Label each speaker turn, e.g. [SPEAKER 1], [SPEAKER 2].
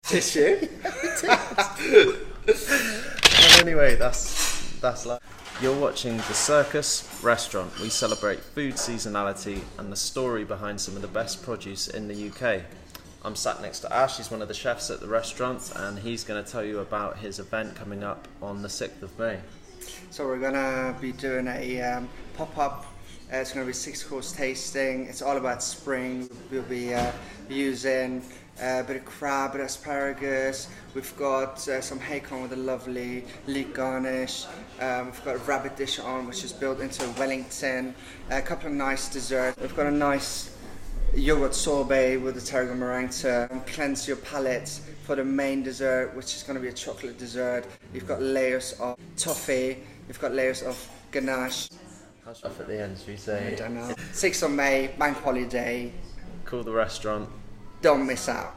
[SPEAKER 1] Did you?
[SPEAKER 2] Well, anyway, that's like. You're watching The Circus Restaurant. We celebrate food seasonality and the story behind some of the best produce in the UK. I'm sat next to Ash. He's one of the chefs at the restaurant, and he's going to tell you about his event coming up on the 6th of May.
[SPEAKER 1] So we're gonna be doing a pop-up. It's gonna be 6-course tasting. It's all about spring. We'll be using a bit of crab, a bit of asparagus. We've got some bacon with a lovely leek garnish. We've got a rabbit dish on, which is built into Wellington. A couple of nice desserts. We've got a nice yogurt sorbet with a tarragon meringue to cleanse your palate for the main dessert, which is going to be a chocolate dessert. You've got layers of toffee. You've got layers of ganache.
[SPEAKER 2] How's stuff at the end, should we say?
[SPEAKER 1] I don't know. 6th of May, bank holiday.
[SPEAKER 2] Call the restaurant.
[SPEAKER 1] Don't miss out.